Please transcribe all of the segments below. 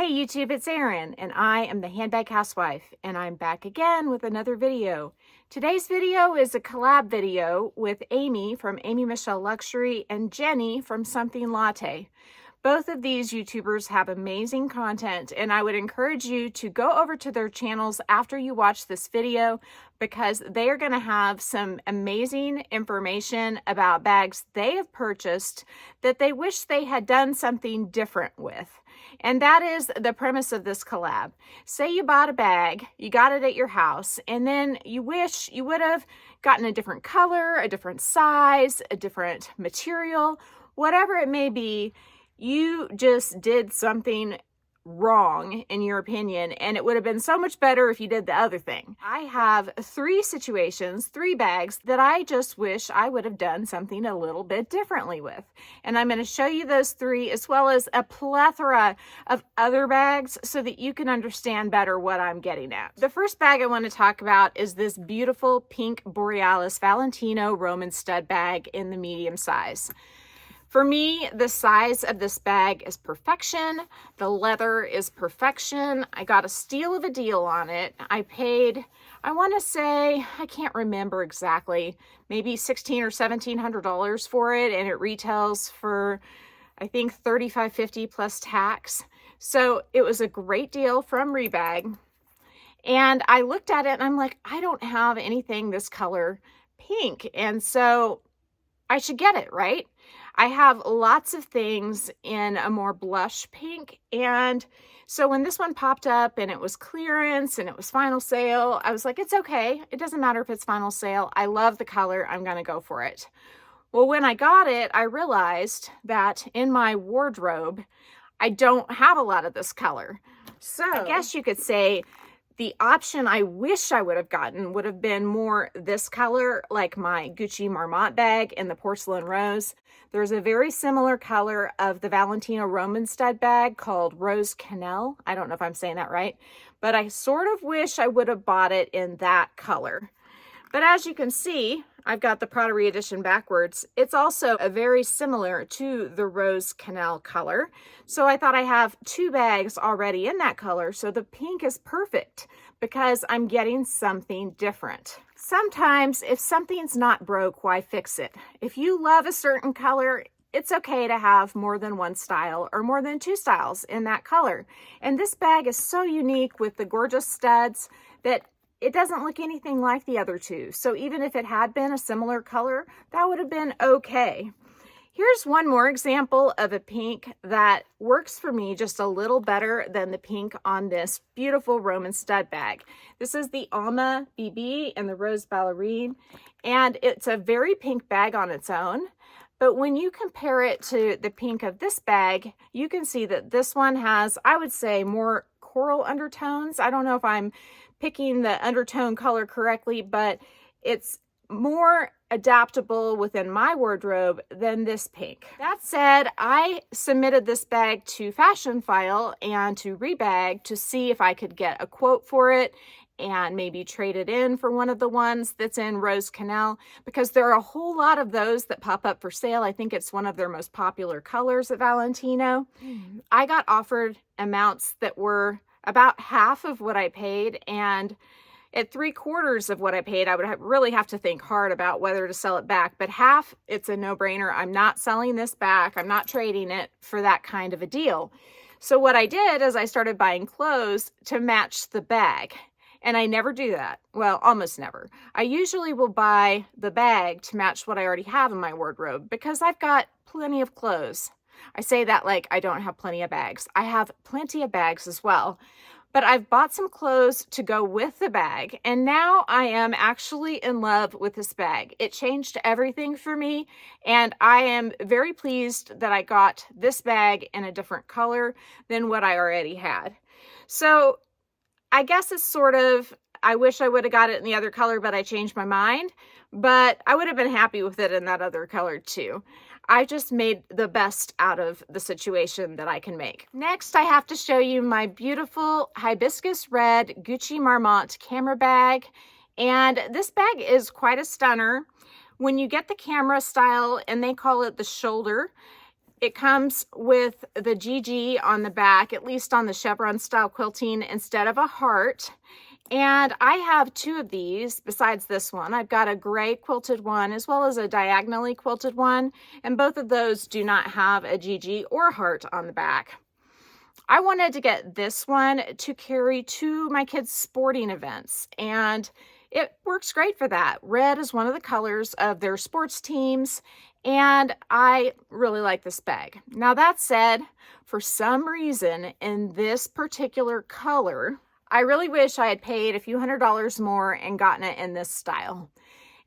Hey YouTube, it's Erin, and I am the Handbag Housewife, and I'm back again with another video. Today's video is a collab video with Amy from Amy Michele Luxury and Jenny from Something Latte. Both of these YouTubers have amazing content, and I would encourage you to go over to their channels after you watch this video because they are going to have some amazing information about bags they have purchased that they wish they had done something different with. And that is the premise of this collab. Say you bought a bag, you got it at your house, and then you wish you would have gotten a different color, a different size, a different material, whatever it may be. You just did something wrong in your opinion, and it would have been so much better if you did the other thing. I have three situations, three bags that I just wish I would have done something a little bit differently with. And I'm going to show you those three as well as a plethora of other bags so that you can understand better what I'm getting at. The first bag I want to talk about is this beautiful pink Borealis Valentino Roman stud bag in the medium size. For me, the size of this bag is perfection. The leather is perfection. I got a steal of a deal on it. I paid, I want to say, I can't remember exactly, maybe $1,600 or $1,700 for it, and it retails for, I think, $35.50 plus tax. So it was a great deal from Rebag. And I looked at it and I'm like, I don't have anything this color pink, and so I should get it, right? I have lots of things in a more blush pink, and so when this one popped up and it was clearance and it was final sale, I was like, it's okay. It doesn't matter if it's final sale. I love the color. I'm going to go for it. Well, when I got it, I realized that in my wardrobe, I don't have a lot of this color. So I guess you could say the option I wish I would have gotten would have been more this color, like my Gucci Marmont bag in the porcelain rose. There's a very similar color of the Valentino Roman stud bag called Rose Cannelle. I don't know if I'm saying that right, but I sort of wish I would have bought it in that color. But as you can see, I've got the Prada Edition backwards. It's also a very similar to the Rose Cannelle color. So I thought I have two bags already in that color. So the pink is perfect because I'm getting something different. Sometimes if something's not broke, why fix it? If you love a certain color, it's okay to have more than one style or more than two styles in that color. And this bag is so unique with the gorgeous studs that it doesn't look anything like the other two. So even if it had been a similar color, that would have been okay. Here's one more example of a pink that works for me just a little better than the pink on this beautiful Roman stud bag. This is the Alma BB in the Rose Ballerine, and it's a very pink bag on its own. But when you compare it to the pink of this bag, you can see that this one has, I would say, more coral undertones. I don't know if I'm picking the undertone color correctly, but it's more adaptable within my wardrobe than this pink. That said, I submitted this bag to Fashion File and to Rebag to see if I could get a quote for it and maybe trade it in for one of the ones that's in Rose Cannelle, because there are a whole lot of those that pop up for sale. I think it's one of their most popular colors at Valentino. I got offered amounts that were about half of what I paid, and at 3/4 of what I paid, I would really have to think hard about whether to sell it back. But half, it's a no-brainer. I'm not selling this back. I'm not trading it for that kind of a deal. So what I did is I started buying clothes to match the bag. And I never do that. Well, almost never. I usually will buy the bag to match what I already have in my wardrobe because I've got plenty of clothes. I say that like I don't have plenty of bags. I have plenty of bags as well. But I've bought some clothes to go with the bag, and now I am actually in love with this bag. It changed everything for me, and I am very pleased that I got this bag in a different color than what I already had. So I guess it's sort of, I wish I would have got it in the other color, but I changed my mind. But I would have been happy with it in that other color too. I just made the best out of the situation that I can make. Next, I have to show you my beautiful hibiscus red Gucci Marmont camera bag. And this bag is quite a stunner. When you get the camera style, and they call it the shoulder, It comes with the GG on the back, at least on the chevron style quilting, instead of a heart. And I have two of these besides this one. I've got a gray quilted one as well as a diagonally quilted one, and both of those do not have a GG or heart on the back. I wanted to get this one to carry to my kids' sporting events, and it works great for that. Red is one of the colors of their sports teams, and I really like this bag. Now that said, for some reason in this particular color, I really wish I had paid a few $100s more and gotten it in this style.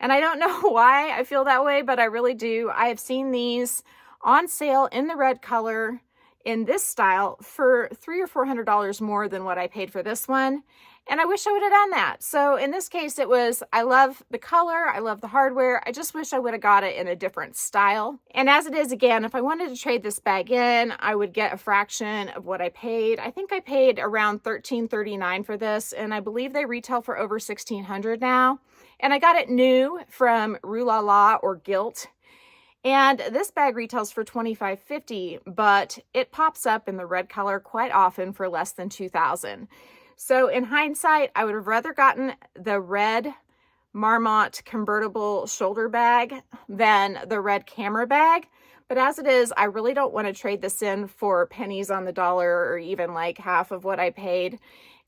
And I don't know why I feel that way, but I really do. I have seen these on sale in the red color in this style for $300 or $400 more than what I paid for this one. And I wish I would have done that. So in this case, it was, I love the color, I love the hardware. I just wish I would have got it in a different style. And as it is, again, if I wanted to trade this bag in, I would get a fraction of what I paid. I think I paid around $13.39 for this, and I believe they retail for over $1,600 now. And I got it new from Rue La La or Gilt. And this bag retails for $25.50, but it pops up in the red color quite often for less than $2,000. So in hindsight, I would have rather gotten the red Marmont convertible shoulder bag than the red camera bag. But as it is, I really don't want to trade this in for pennies on the dollar or even like half of what I paid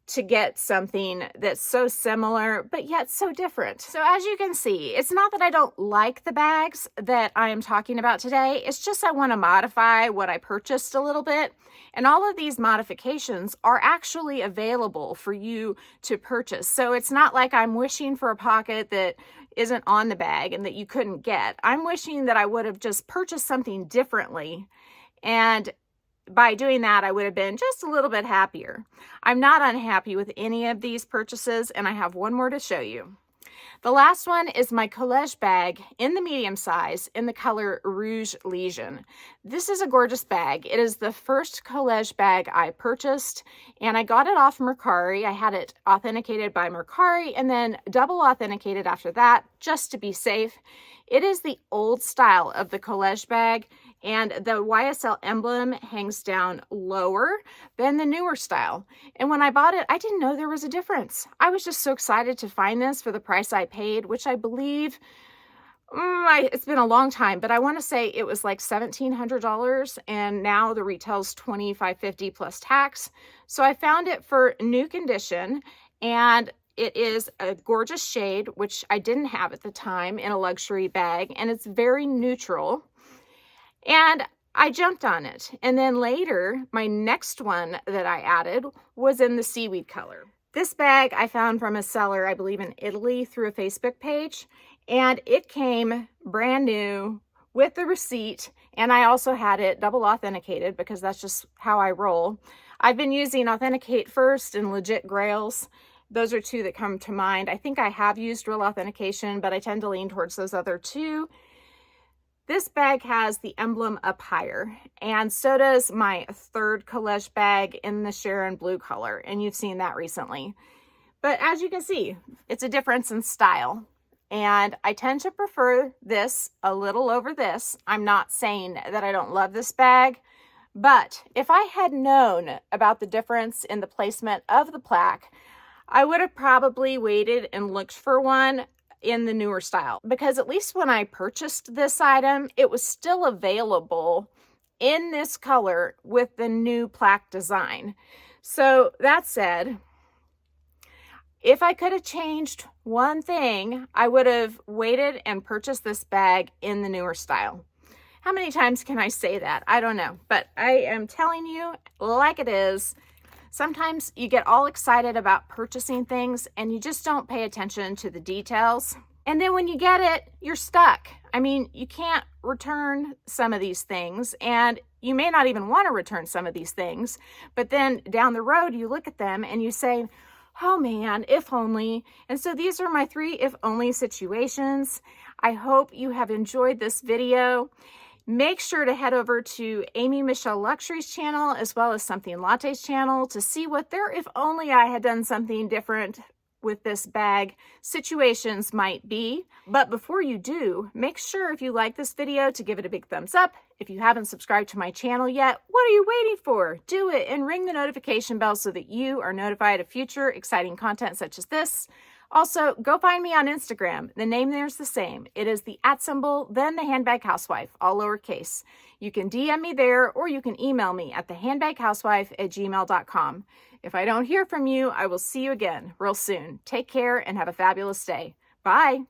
to get something that's so similar, but yet so different. So as you can see, it's not that I don't like the bags that I am talking about today. It's just I want to modify what I purchased a little bit. And all of these modifications are actually available for you to purchase. So it's not like I'm wishing for a pocket that isn't on the bag and that you couldn't get. I'm wishing that I would have just purchased something differently, and by doing that, I would have been just a little bit happier. I'm not unhappy with any of these purchases, and I have one more to show you. The last one is my collage bag in the medium size in the color Rouge Legion. This is a gorgeous bag. It is the first collage bag I purchased, and I got it off Mercari. I had it authenticated by Mercari and then double authenticated after that just to be safe. It is the old style of the collage bag, and the YSL emblem hangs down lower than the newer style. And when I bought it, I didn't know there was a difference. I was just so excited to find this for the price I paid, which I believe, it's been a long time, but I want to say it was like $1,700, and now the retail's $25.50 plus tax. So I found it for new condition, and it is a gorgeous shade, which I didn't have at the time in a luxury bag, and it's very neutral. And I jumped on it. And then later, my next one that I added was in the seaweed color. This bag I found from a seller, I believe in Italy, through a Facebook page. And it came brand new with the receipt. And I also had it double authenticated because that's just how I roll. I've been using Authenticate First and Legit Grails. Those are two that come to mind. I think I have used real authentication, but I tend to lean towards those other two. This bag has the emblem up higher, and so does my third collage bag in the Sharon blue color, and you've seen that recently. But as you can see, it's a difference in style, and I tend to prefer this a little over this. I'm not saying that I don't love this bag, but if I had known about the difference in the placement of the plaque, I would have probably waited and looked for one in the newer style, because at least when I purchased this item, it was still available in this color with the new plaque design. So that said, if I could have changed one thing, I would have waited and purchased this bag in the newer style. How many times can I say that? I don't know, but I am telling you like it is. Sometimes you get all excited about purchasing things and you just don't pay attention to the details. And then when you get it, you're stuck. I mean, you can't return some of these things, and you may not even want to return some of these things. But then down the road, you look at them and you say, oh man, if only. And so these are my 3 if only situations. I hope you have enjoyed this video. Make sure to head over to Amy Michele Luxury's channel as well as Something Latte's channel to see what their if only I had done something different with this bag situations might be. But before you do, make sure if you like this video to give it a big thumbs up. If you haven't subscribed to my channel yet, what are you waiting for? Do it and ring the notification bell so that you are notified of future exciting content such as this. Also, go find me on Instagram. The name there is the same. It is the @ then the Handbag Housewife, all lowercase. You can DM me there or you can email me at thehandbaghousewife@gmail.com. If I don't hear from you, I will see you again real soon. Take care and have a fabulous day. Bye.